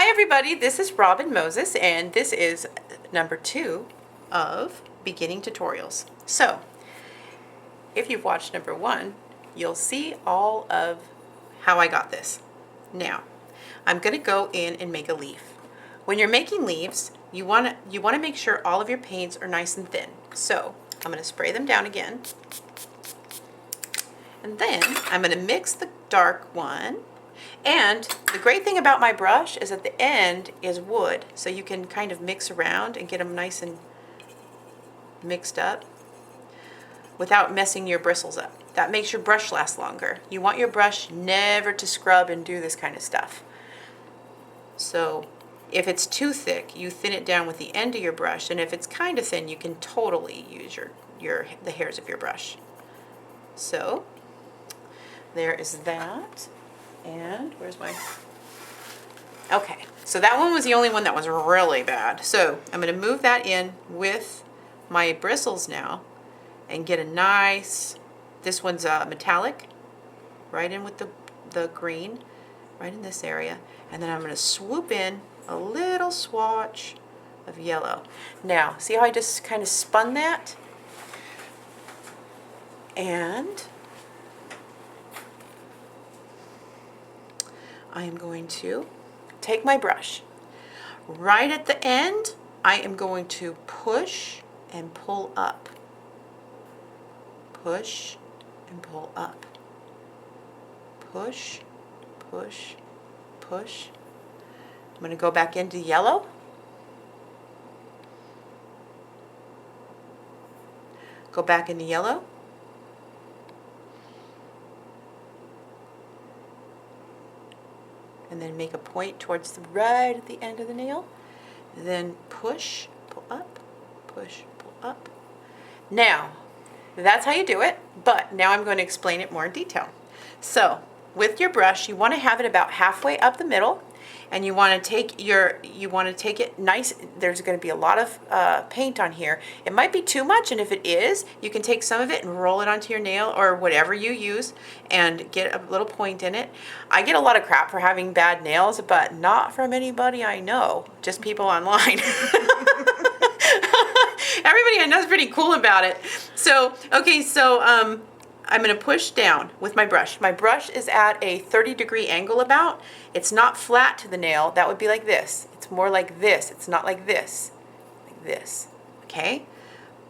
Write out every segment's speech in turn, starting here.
Hi everybody, this is Robin Moses and this is number 2 of beginning tutorials. So, if you've watched number 1, you'll see all of how I got this. Now, I'm going to go in and make a leaf. When you're making leaves, you want to make sure all of your paints are nice and thin. So, I'm going to spray them down again. And then I'm going to mix the dark one. And the great thing about my brush is at the end is wood, so you can kind of mix around and get them nice and mixed up without messing your bristles up. That makes your brush last longer. You want your brush never to scrub and do this kind of stuff. So if it's too thick, you thin it down with the end of your brush, and if it's kind of thin, you can totally use the hairs of your brush. So there is that. And where's my, okay, so that one was the only one that was really bad. So I'm going to move that in with my bristles now and get a nice, this one's metallic, right in with the green, right in this area. And then I'm going to swoop in a little swatch of yellow. Now, see how I just kind of spun that? And I am going to take my brush. Right at the end, I am going to push and pull up. Push and pull up. Push, push, push. I'm going to go back into yellow. Go back into yellow. And then make a point towards the right at the end of the nail. Then push, pull up, push, pull up. Now, that's how you do it, but now I'm going to explain it more in detail. So, with your brush, you want to have it about halfway up the middle, and you want to take it nice. There's going to be a lot of paint on here. It might be too much, and if it is, you can take some of it and roll it onto your nail or whatever you use and get a little point in it. I get a lot of crap for having bad nails, but not from anybody I know, just people online. Everybody I know is pretty cool about it. So, okay, so I'm going to push down with my brush. My brush is at a 30-degree angle about. It's not flat to the nail. That would be like this. It's more like this. It's not like this. Like this. Okay?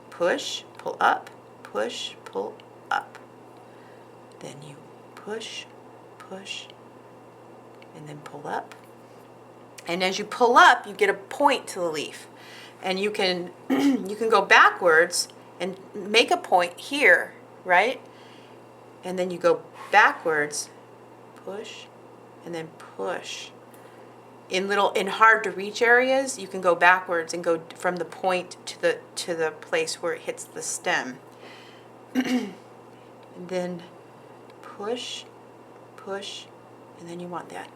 Push, pull up, push, pull up. Then you push, push, and then pull up. And as you pull up, you get a point to the leaf. And you can you can go backwards and make a point here, right? And then you go backwards, push, and then push. In hard to reach areas, you can go backwards and go from the point to the place where it hits the stem. And then push, push, and then you want that.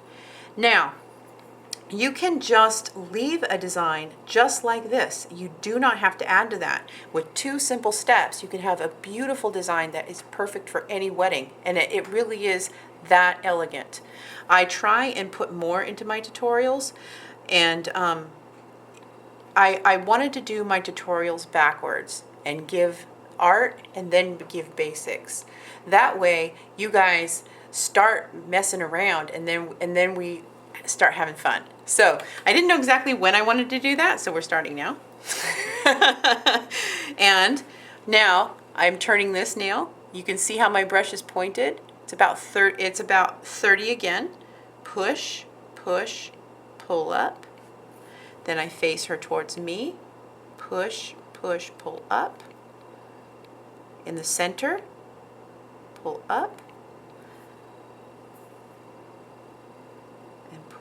Now, you can just leave a design just like this. You do not have to add to that. With 2 simple steps, you can have a beautiful design that is perfect for any wedding. And it really is that elegant. I try and put more into my tutorials. And I wanted to do my tutorials backwards and give art and then give basics. That way, you guys start messing around and then we start having fun. So I didn't know exactly when I wanted to do that, so we're starting now. And now I'm turning this nail. You can see how my brush is pointed. It's about 30 again. Push, push, pull up. Then I face her towards me. Push, push, pull up. In the center, pull up.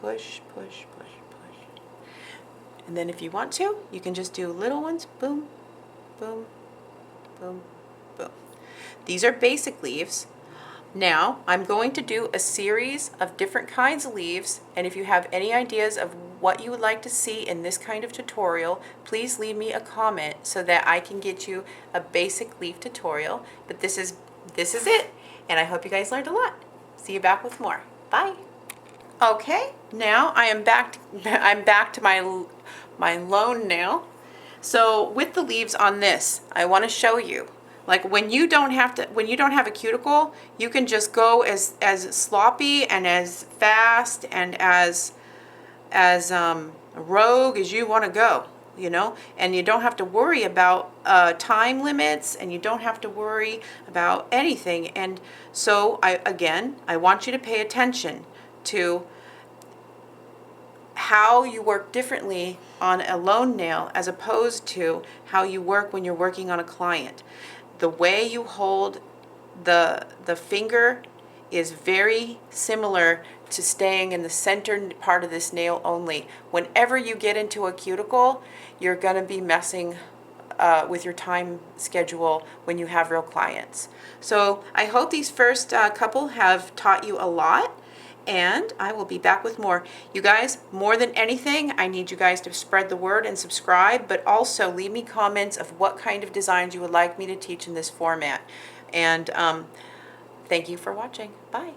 Push, push, push, push. And then if you want to, you can just do little ones. Boom, boom, boom, boom. These are basic leaves. Now, I'm going to do a series of different kinds of leaves, and if you have any ideas of what you would like to see in this kind of tutorial, please leave me a comment so that I can get you a basic leaf tutorial. But this is it, and I hope you guys learned a lot. See you back with more. Bye. Okay, now I am back. I'm back to my lone nail. So with the leaves on this, I want to show you. Like when you don't have a cuticle, you can just go as sloppy and as fast and as rogue as you want to go, you know, and you don't have to worry about time limits, and you don't have to worry about anything. And so I want you to pay attention to how you work differently on a lone nail as opposed to how you work when you're working on a client. The way you hold the finger is very similar to staying in the center part of this nail only. Whenever you get into a cuticle, you're going to be messing with your time schedule when you have real clients. So I hope these first couple have taught you a lot, and I will be back with more. You guys, more than anything, I need you guys to spread the word and subscribe, but also leave me comments of what kind of designs you would like me to teach in this format. And thank you for watching. Bye.